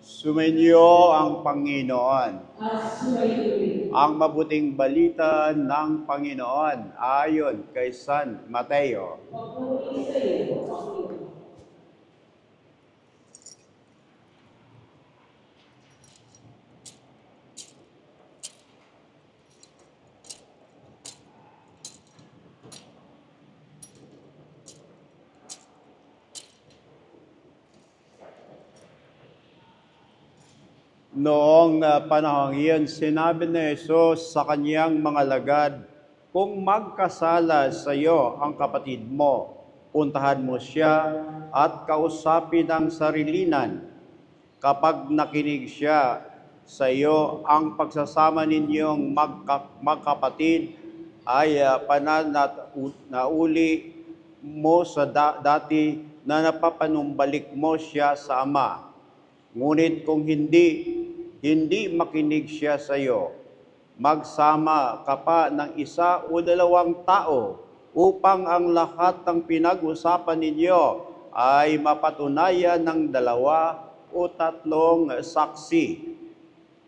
Sumainyo ang Panginoon. At sumainyo. Ang mabuting balita ng Panginoon ayon kay San Mateo. Papuri sa iyo, Panginoon. Noong panahong iyon, sinabi ni Jesus sa kanyang mga lagad, "Kung magkasala sa iyo ang kapatid mo, puntahan mo siya at kausapin ang sarilinan. Kapag nakinig siya sa iyo, ang pagsasama ninyong magkapatid ay pananauli mo sa dati na napapanumbalik mo siya sa Ama. Ngunit kung hindi makinig siya sa iyo, magsama ka pa ng isa o dalawang tao upang ang lahat ng pinag-usapan ninyo ay mapatunayan ng 2 o 3 saksi.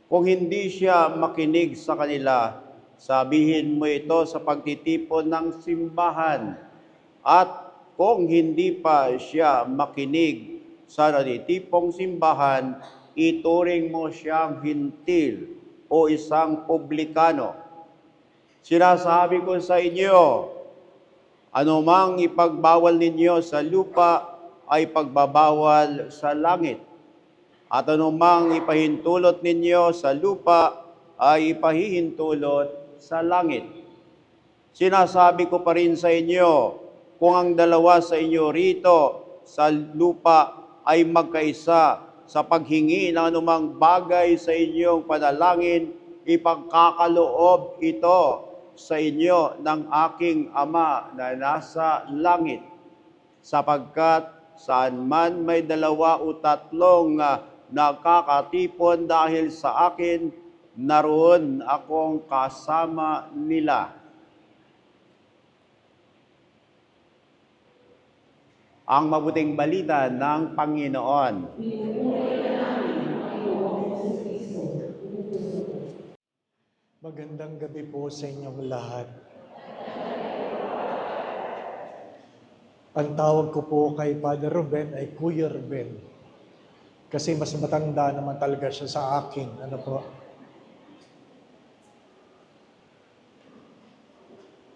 Kung hindi siya makinig sa kanila, sabihin mo ito sa pagtitipon ng simbahan. At kung hindi pa siya makinig sa natitipong simbahan, ituring mo siyang hintil o isang publikano. Sinasabi ko sa inyo, anumang ipagbawal ninyo sa lupa ay pagbabawal sa langit. At anumang ipahintulot ninyo sa lupa ay ipahihintulot sa langit. Sinasabi ko pa rin sa inyo, kung ang 2 sa inyo rito sa lupa ay magkaisa sa paghingi ng anumang bagay sa inyong panalangin, ipagkakaloob ito sa inyo ng aking Ama na nasa langit. Sapagkat saan man may 2 o 3 nakakatipon dahil sa akin, naroon akong kasama nila." Ang mabuting balita ng Panginoon. Magandang gabi po sa inyong lahat. Ang tawag ko po kay Father Ruben ay Kuya Ruben. Kasi mas matanda naman talaga siya sa akin. Ano po?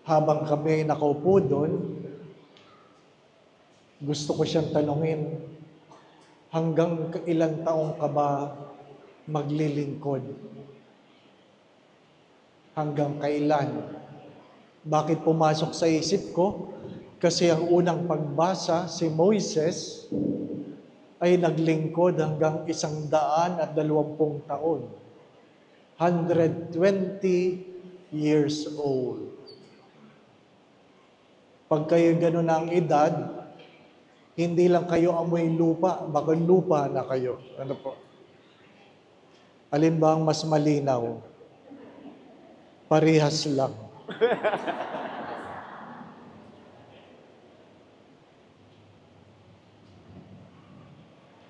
Habang kami nakaupo doon, gusto ko siyang tanungin, hanggang ilang taong ka ba maglilingkod? Hanggang kailan? Bakit pumasok sa isip ko? Kasi ang unang pagbasa, si Moises ay naglingkod hanggang 120 taon. 120 years old. Pag kayo gano'n ang edad, hindi lang kayo amoy lupa, baka lupa na kayo. Ano po? Alin ba ang mas malinaw? Parehas lang.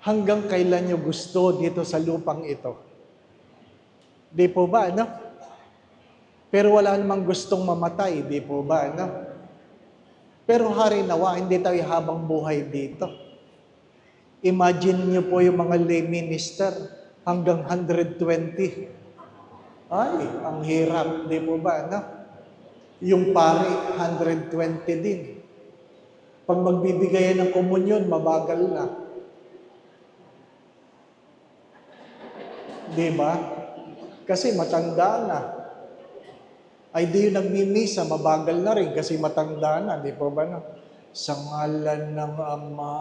Hanggang kailan nyo gusto dito sa lupang ito? Di po ba, ano? Pero wala namang gustong mamatay, di po ba, ano? Pero hari nawa, hindi tayo habang buhay dito. Imagine nyo po yung mga lay minister hanggang 120. Ay, ang hirap, di po ba, no? Yung pari, 120 din. Pag magbibigayan ng komunyon, mabagal na. Di ba? Kasi matanda na. Ay di yung nagmimisa, mabagal na rin kasi matanda na, di po ba? No? Sa ngalan ng Ama,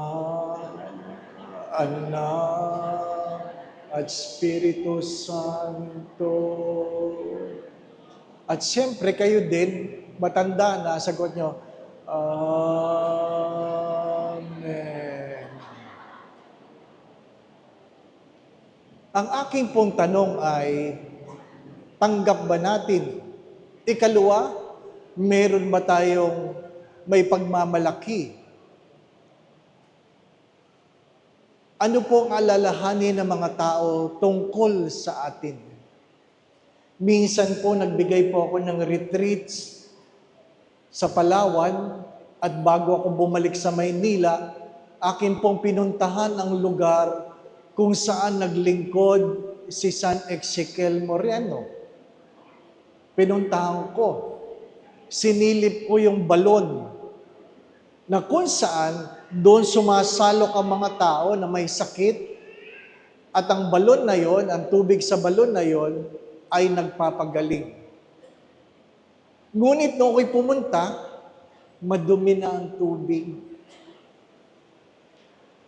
Anak, at Espiritu Santo. At siyempre kayo din, matanda na, sagot nyo, Amen. Ang aking pong tanong ay, tanggap ba natin? Ikalawa, meron ba tayong may pagmamalaki Ano po ang alalahanin ng mga tao tungkol sa atin? Minsan po nagbigay po ako ng retreats sa Palawan at bago ako bumalik sa Maynila, akin pong pinuntahan ang lugar kung saan naglingkod si San Ezekiel Moreno. Pinuntahan ko. Sinilip ko yung balon na kung saan doon sumasalok ang mga tao na may sakit at ang balon na yon, ang tubig sa balon na yon ay nagpapagaling. Ngunit nung ako'y pumunta, madumi na ang tubig.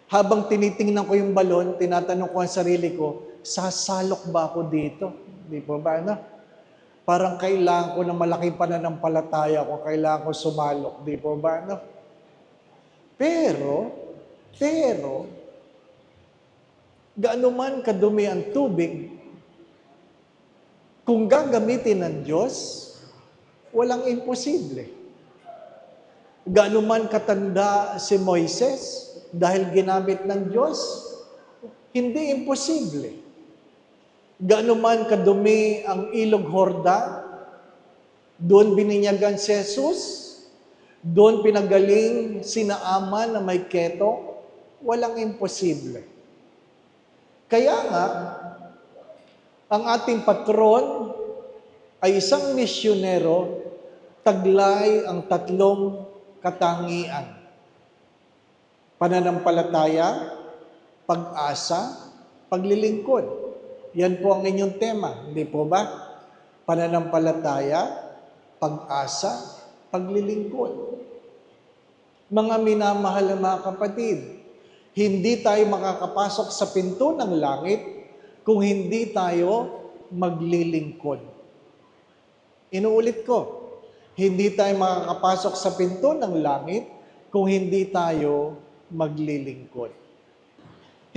Habang tinitingnan ko yung balon, tinatanong ko ang sarili ko, sasalok ba ako dito? Di po ba, ano? Parang kailangan ko ng malaking pananampalataya kung kailangan ko sumalok. Di po ba, ano? Pero, gaano man kadumi ang tubig, kung gagamitin ng Diyos, walang imposible. Gaano man katanda si Moises, dahil ginamit ng Diyos, hindi imposible. Gaano man kadumi ang ilog Horda, doon bininyagan si Jesus, doon pinagaling sina Ama na may keto, walang imposible. Kaya nga, ang ating patron ay isang misyonero, taglay ang tatlong katangian. Pananampalataya, pag-asa, paglilingkod. Yan po ang inyong tema, hindi po ba? Pananampalataya, pag-asa, paglilingkod. Mga minamahal na mga kapatid, hindi tayo makakapasok sa pinto ng langit kung hindi tayo maglilingkod. Inuulit ko, hindi tayo makakapasok sa pinto ng langit kung hindi tayo maglilingkod.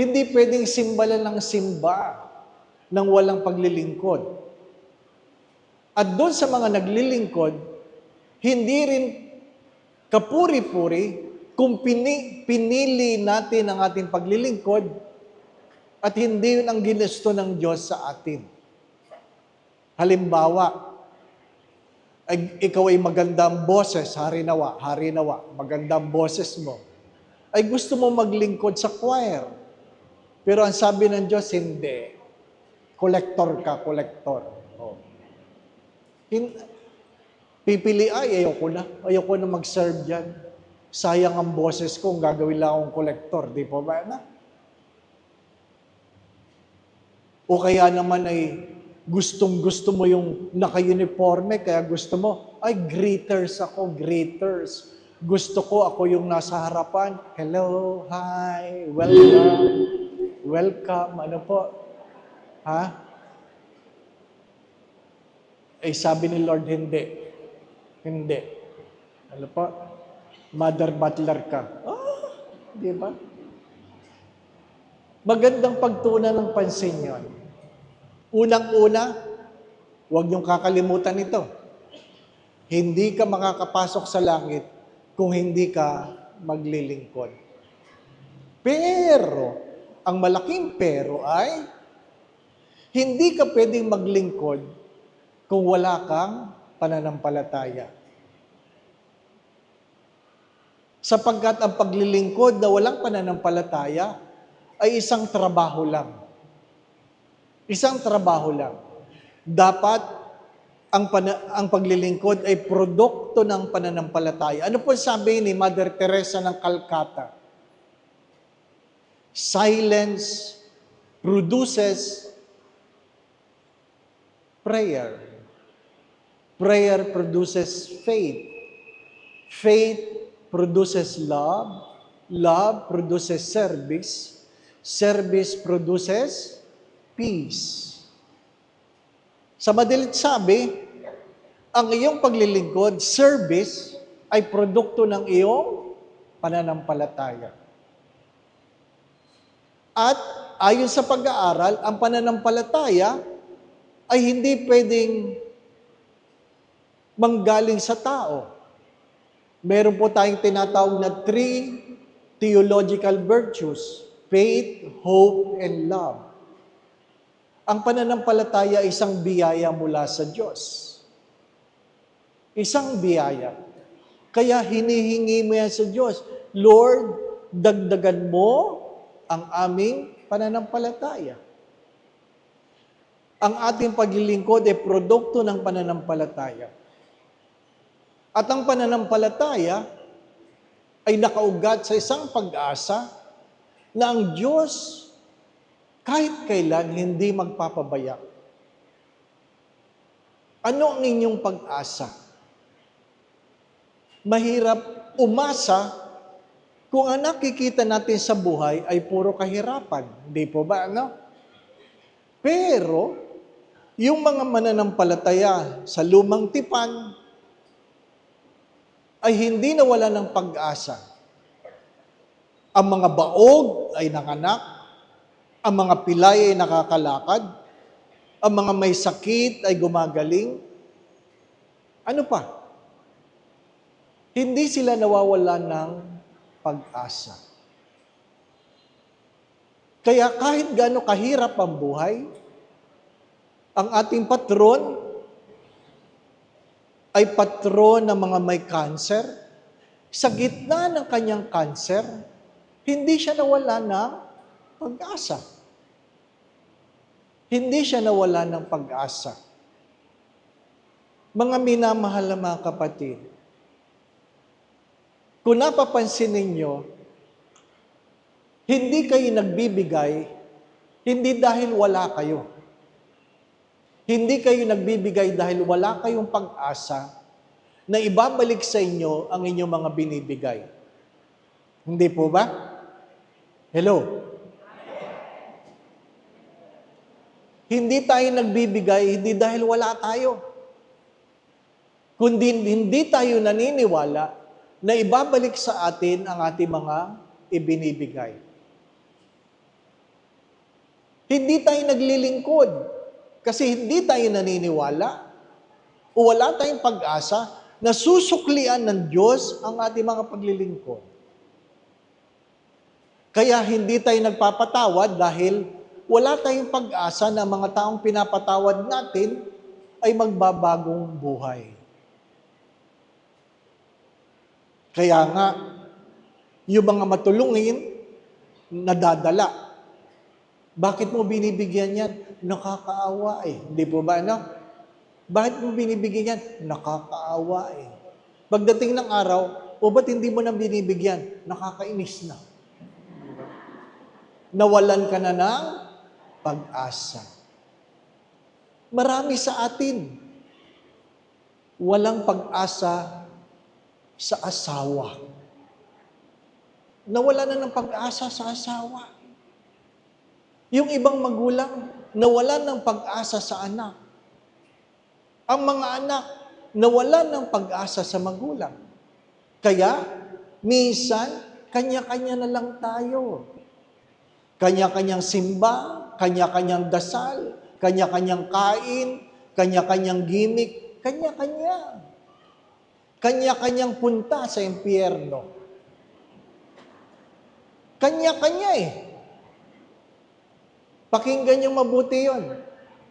Hindi pwedeng simbalan ng simba nang walang paglilingkod. At doon sa mga naglilingkod, hindi rin kapuri-puri kung pinili natin ang ating paglilingkod at hindi yun ang ginusto ng Diyos sa atin. Halimbawa, ikaw ay magandang boses, hari nawa, magandang boses mo. Ay gusto mo maglingkod sa choir. Pero ang sabi ng Diyos, hindi. Kolektor ka, kolektor. Oh. Pipili, ayoko na mag-serve dyan. Sayang ang boses ko, gagawin lang akong kolektor. Di po ba na? O kaya naman ay gustong-gusto mo yung naka-uniforme, kaya gusto mo, ay greeters ako, greeters. Gusto ko ako yung nasa harapan. Hello, hi, welcome, ano po? Ha? Eh sabi ni Lord, hindi. Ano po? Mother butler ka. Di ba? Magandang pagtuunan ng pansin yon. Unang-una, huwag niyong kakalimutan ito. Hindi ka makakapasok sa langit kung hindi ka maglilingkod. Pero, ang malaking pero ay, hindi ka pwedeng maglingkod kung wala kang pananampalataya. Sapagkat ang paglilingkod na walang pananampalataya ay isang trabaho lang. Isang trabaho lang. Dapat ang paglilingkod ay produkto ng pananampalataya. Ano po sabi ni Mother Teresa ng Calcutta? Silence produces prayer. Prayer produces faith. Faith produces love. Love produces service. Service produces peace. Sa madalit sabi, ang iyong paglilingkod, service, ay produkto ng iyong pananampalataya. At ayon sa pag-aaral, ang pananampalataya ay hindi pwedeng manggaling sa tao. Meron po tayong tinatawag na 3 theological virtues. faith, hope, and love. Ang pananampalataya ay isang biyaya mula sa Diyos. Isang biyaya. Kaya hinihingi mo yan sa Diyos, Lord, dagdagan mo ang aming pananampalataya. Ang ating paglilingkod ay produkto ng pananampalataya. At ang pananampalataya ay nakaugat sa isang pag-asa na ang Diyos kahit kailan hindi magpapabaya. Ano ang inyong pag-asa? Mahirap umasa kung ang nakikita natin sa buhay ay puro kahirapan. Hindi po ba, ano? Pero, yung mga mananampalataya sa lumang tipan ay hindi nawala ng pag-asa. Ang mga baog ay nanganak, ang mga pilay ay nakakalakad, ang mga may sakit ay gumagaling. Ano pa? Hindi sila nawawala ng pag-asa. Kaya kahit gaano kahirap ang buhay, ang ating patron ay patron ng mga may cancer. Sa gitna ng kanyang cancer, hindi siya nawala ng pag-asa. Hindi siya nawala ng pag-asa. Mga minamahal na mga kapatid, kung napapansin ninyo, hindi kayo nagbibigay, hindi dahil wala kayo. Hindi kayo nagbibigay dahil wala kayong pag-asa na ibabalik sa inyo ang inyong mga binibigay. Hindi po ba? Hello? Hindi tayo nagbibigay, hindi dahil wala tayo. Kundi hindi tayo naniniwala na ibabalik sa atin ang ating mga ibinibigay. Hindi tayo naglilingkod kasi hindi tayo naniniwala o wala tayong pag-asa na susuklian ng Diyos ang ating mga paglilingkod. Kaya hindi tayo nagpapatawad dahil wala tayong pag-asa na mga taong pinapatawad natin ay magbabagong buhay. Kaya nga, yung mga matulungin, nadadala. Bakit mo binibigyan yan? Nakakaawa eh. Hindi po ba, ano? Bakit mo binibigyan yan? Nakakaawa eh. Pagdating ng araw, o ba't hindi mo na binibigyan? Nakakainis na. Nawalan ka na ng pag-asa. Marami sa atin, walang pag-asa sa asawa. Nawala na ng pag-asa sa asawa. Yung ibang magulang, nawalan ng pag-asa sa anak. Ang mga anak, nawalan ng pag-asa sa magulang. Kaya, minsan, kanya-kanya na lang tayo. Kanya-kanyang simba, kanya-kanyang dasal, kanya-kanyang kain, kanya-kanyang gimmick, kanya-kanya. Kanya-kanyang punta sa impyerno. Kanya-kanya eh. Pakinggan niyo mabuti yon.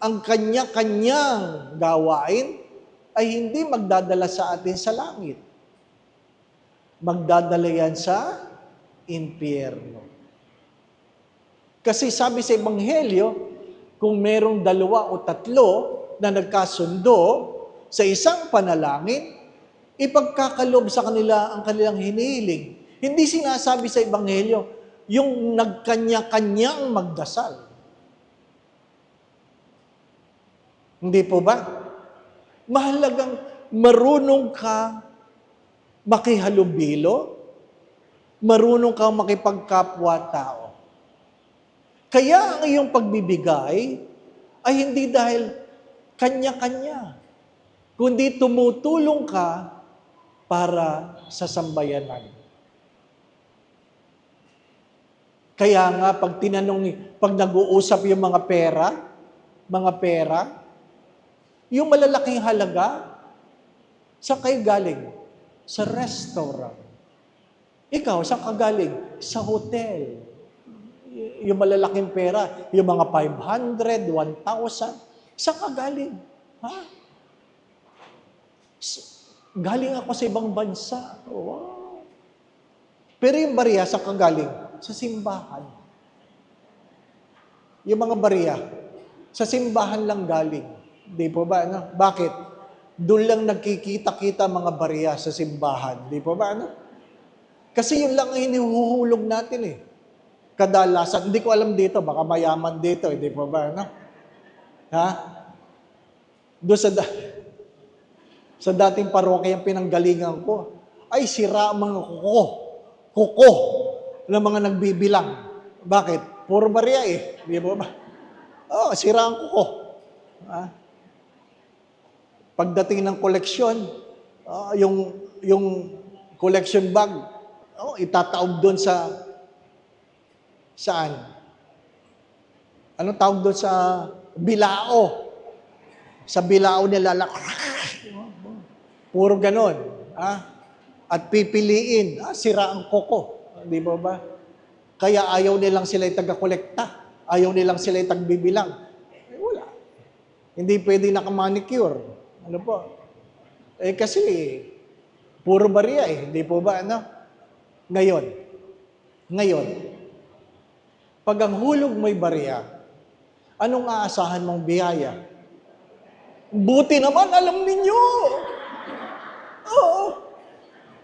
Ang kanya-kanyang gawain ay hindi magdadala sa atin sa langit. Magdadala yan sa impyerno. Kasi sabi sa Ebanghelyo, kung merong 2 o 3 na nagkasundo sa isang panalangin, ipagkakalob sa kanila ang kanilang hinihiling. Hindi sinasabi sa Ebanghelyo, yung nagkanya-kanyang magdasal. Hindi po ba? Mahalagang marunong ka makihalubilo, marunong ka makipagkapwa-tao. Kaya ang iyong pagbibigay ay hindi dahil kanya-kanya, kundi tumutulong ka para sa sambayanan. Kaya nga, pag nag-uusap yung mga pera, yung malalaking halaga, saan kayo galing? Sa restaurant. Ikaw, saan ka galing? Sa hotel. yung malalaking pera, yung mga 500, 1,000, saan ka galing? Ha? Galing ako sa ibang bansa. Wow. Pero yung bariya, saan ka galing? Sa simbahan. Yung mga bariya, sa simbahan lang galing. Di po ba? Ano? Bakit? Doon lang nagkikita-kita mga bariya sa simbahan. Di po ba? Ano? Kasi yun lang ang hinihuhulog natin eh. Kadalasan, hindi ko alam dito, baka mayaman dito, hindi po ba? Ano? Ha? Doon sa dating parokya yung pinanggalingan ko, ay sira ang mga kuko ng mga nagbibilang. Bakit? Puro bariya eh. Di po ba? Oh, sira ang kuko. Ha? Pagdating ng koleksyon, yung collection bag, itataob doon sa saan? Anong tawag doon sa bilao? Sa bilao nila, puro ganon. At pipiliin, sira ang koko. Di ba ba? Kaya ayaw nilang sila taga-kolekta. Ayaw nilang sila tagbibilang. Wala. Hindi pwede naka-manicure. Ano po? Kasi, puro bariya eh. Hindi po ba? Ano? Ngayon, pag ang hulog mo'y bariya, anong aasahan mong biyaya? Buti naman alam ninyo. Oo.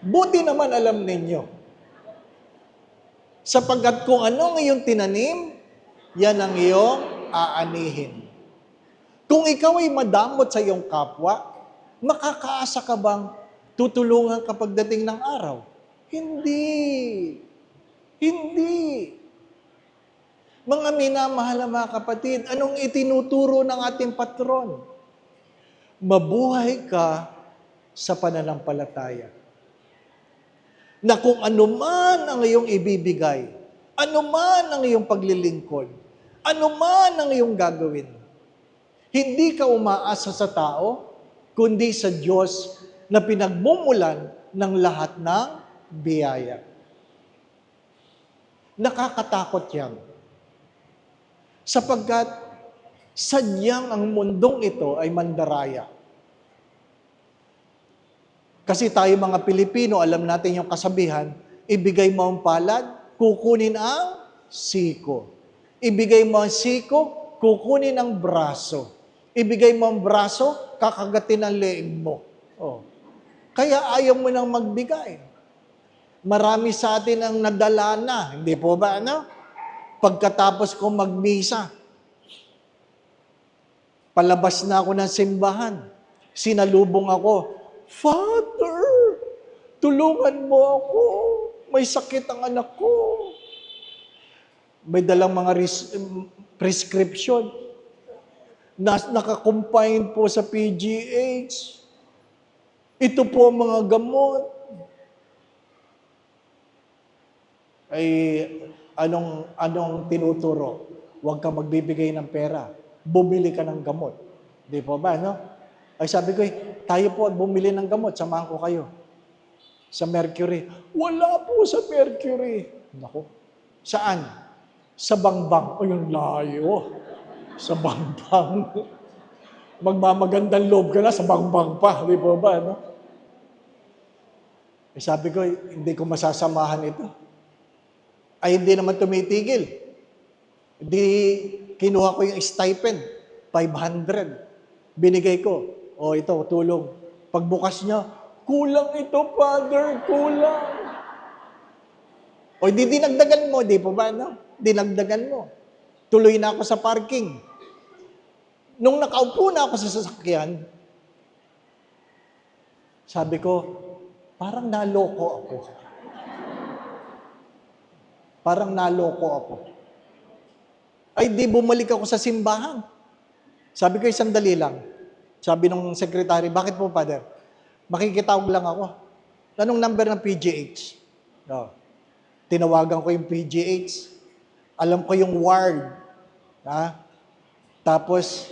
Buti naman alam ninyo. Sapagkat kung ano ang iyong tinanim, yan ang iyong aanihin. Kung ikaw ay madamot sa iyong kapwa, makakaasa ka bang tutulungan ka pagdating ng araw? Hindi. Mga minamahal na mga kapatid, anong itinuturo ng ating patron? Mabuhay ka sa pananampalataya. Na kung anuman ang iyong ibibigay, anuman ang iyong paglilingkod, anuman ang iyong gagawin, hindi ka umaasa sa tao, kundi sa Diyos na pinagmumulan ng lahat ng biyaya. Nakakatakot yan. Sapagkat sadyang ang mundong ito ay mandaraya. Kasi tayo mga Pilipino, alam natin yung kasabihan, ibigay mo ang palad, kukunin ang siko. Ibigay mo ang siko, kukunin ang braso. Ibigay mo ang braso, kakagatin ang leeg mo. Kaya ayaw mo nang magbigay. Marami sa atin ang nadala na. Hindi po ba, ano? Pagkatapos ko magmisa, palabas na ako ng simbahan. Sinalubong ako, Father, tulungan mo ako. May sakit ang anak ko. May dalang mga prescription. Nakakumpine po sa PGH. Ito po ang mga gamot. Ay, anong tinuturo? Huwag ka magbibigay ng pera. Bumili ka ng gamot. Di po ba, no? Ay sabi ko, tayo po at bumili ng gamot, samahan ko kayo. Sa Mercury. Wala po sa Mercury. Naku, saan? Sa Bangbang. O yung layo. Sa Bangbang. Magmamagandang loob ka na, sa Bangbang pa. Di po ba, no? Ay sabi ko, hindi ko masasamahan ito. Ay hindi naman tumitigil. Hindi kinuha ko yung stipend, 500. Binigay ko. Ito, tulong. Pagbukas niya, kulang ito, Father, kulang. Hindi dinagdagan mo, di po ba, no? Dinagdagan mo. Tuloy na ako sa parking. Nung nakaupo na ako sa sasakyan, sabi ko, parang naloko ako. Parang naloko ako. Ay, di bumalik ako sa simbahan. Sabi ko, sandali lang. Sabi ng sekretary, bakit po, Father? Makikitawag lang ako. Anong number ng PGH? Tinawagan ko yung PGH. Alam ko yung ward. Tapos,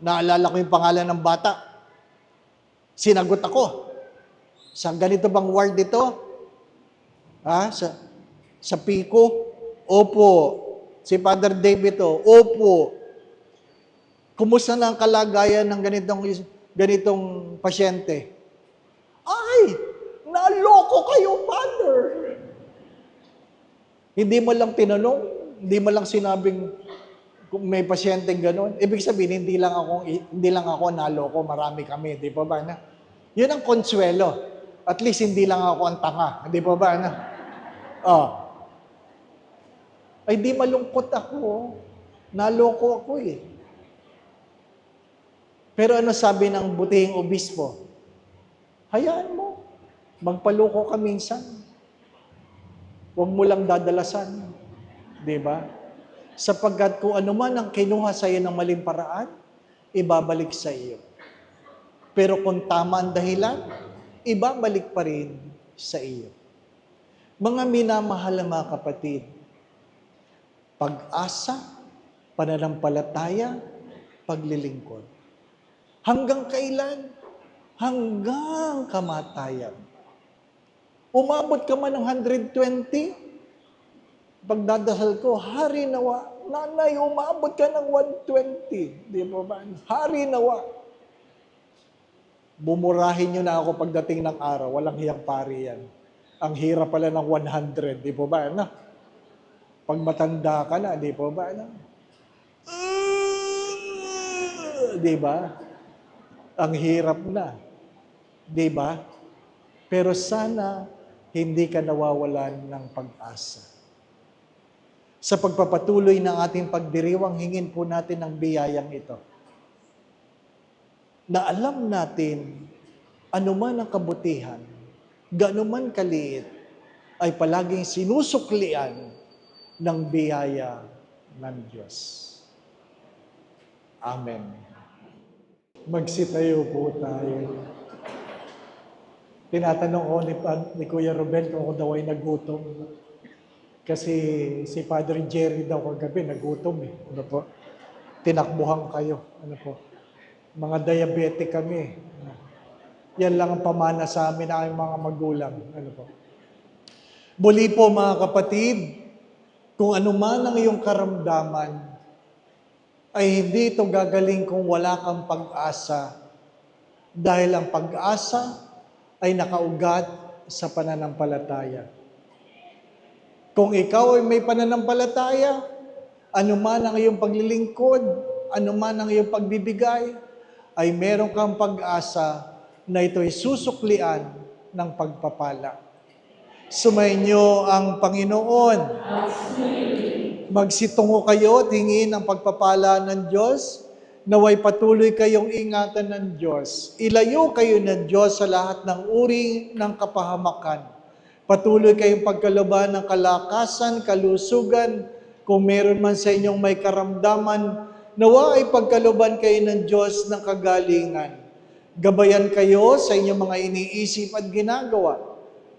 naalala ko yung pangalan ng bata. Sinagot ako. Sa ganito bang ward ito? Sa Pico? Opo. Si Father David, opo. Kumusta na ang kalagayan ng ganitong pasyente? Ay, naloko kayo, Father. Hindi mo lang tinanong, hindi mo lang sinabing kung may pasyenteng gano'n. Ibig sabihin, hindi lang ako naloko, marami kami, di ba ba na? Yun ang konsuelo. At least hindi lang ako ang tanga, di ba ba na? Oh. Ay, di malungkot ako. Naloko ako eh. Pero ano sabi ng butihing obispo? Hayaan mo. Magpaloko ka minsan. Huwag mo lang dadalasan. Di ba? Sapagkat kung ano man ang kinuha sa iyo ng maling paraan, ibabalik sa iyo. Pero kung tama ang dahilan, ibabalik pa rin sa iyo. Mga minamahal na mga kapatid, pag-asa, pananampalataya, paglilingkod. Hanggang kailan? Hanggang kamatayan. Umabot ka man ng 120, pagdadasal ko, hari nawa. Nanay, umabot ka ng 120. Di ba ba? Hari nawa. Bumurahin nyo na ako pagdating ng araw. Walang hiyang pari yan. Ang hirap pala ng 100. Di ba ba? Na? Pag matanda ka na, di ba ba? Na? Di ba? Ang hirap na. Di ba? Pero sana hindi ka nawawalan ng pag-asa. Sa pagpapatuloy ng ating pagdiriwang, hingin po natin ang biyayang ito. Na alam natin, anuman ang kabutihan, ganuman kaliit, ay palaging sinusuklian ng biyaya ng Diyos. Amen. Magsitayo po tayo. Tinatanong ko ni Kuya Ruben kung ako daw ay nagutom. Kasi si Padre Jerry daw kagabi nagutom eh. Ano po? Tinakbuhan kayo. Ano po? Mga diabetic kami. Yan lang ang pamana sa amin ng aming mga magulang. Ano po? Muli po mga kapatid, kung ano man ang iyong karamdaman, ay hindi ito gagaling kung wala kang pag-asa. Dahil ang pag-asa ay nakaugat sa pananampalataya. Kung ikaw ay may pananampalataya, anuman ang iyong paglilingkod, anuman ang iyong pagbibigay, ay meron kang pag-asa na ito'y susuklian ng pagpapala. Sumainyo ang Panginoon. Magsitungo kayo at hingin ang pagpapala ng Diyos. Naway patuloy kayong ingatan ng Diyos. Ilayo kayo ng Diyos sa lahat ng uri ng kapahamakan. Patuloy kayong pagkalaban ng kalakasan, kalusugan. Kung meron man sa inyong may karamdaman, nawa ay pagkalaban kayo ng Diyos ng kagalingan. Gabayan kayo sa inyong mga iniisip at ginagawa.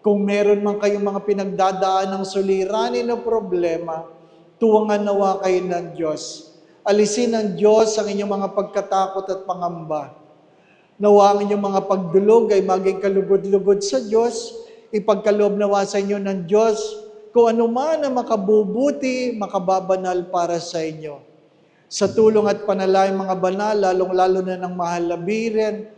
Kung meron man kayong mga pinagdadaan ng suliranin o problema, tuwangan nawa kayo ng Diyos. Alisin ng Diyos ang inyong mga pagkatakot at pangamba. Nawa ang inyong mga pagdulog ay maging kalugod-lugod sa Diyos. Ipagkaloob nawa sa inyo ng Diyos kung ano man ang makabubuti, makababanal para sa inyo. Sa tulong at panalangin mga banal, lalong-lalo na ng mahal na Biren,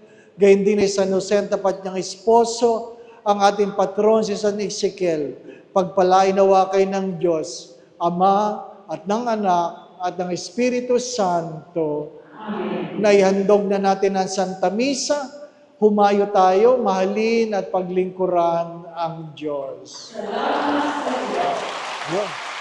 gayon din ay San Jose, tapat niyang esposo, ang ating patron si San Ezekiel. Pagpalain nawa kayo ng Diyos, Ama at ng Anak, at ng Espiritu Santo. Amen. Naihandog na natin ang Santa Misa. Humayo tayo, mahalin at paglingkuran ang Diyos. Salamat sa Diyos.